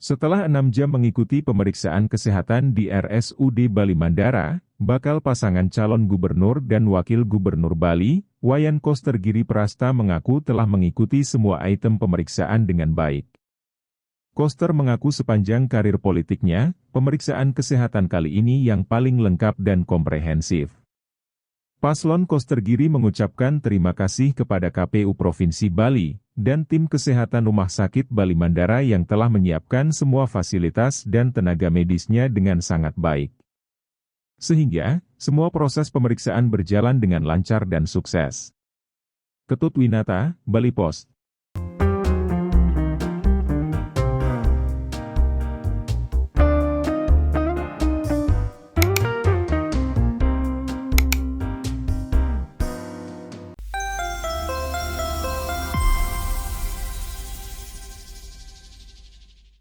Setelah 6 jam mengikuti pemeriksaan kesehatan di RSUD Bali Mandara, bakal pasangan calon gubernur dan wakil gubernur Bali, Wayan Koster Giri Prasta mengaku telah mengikuti semua item pemeriksaan dengan baik. Koster mengaku sepanjang karir politiknya, pemeriksaan kesehatan kali ini yang paling lengkap dan komprehensif. Paslon Koster Giri mengucapkan terima kasih kepada KPU Provinsi Bali dan tim kesehatan Rumah Sakit Bali Mandara yang telah menyiapkan semua fasilitas dan tenaga medisnya dengan sangat baik. Sehingga, semua proses pemeriksaan berjalan dengan lancar dan sukses. Ketut Winata, Bali Post.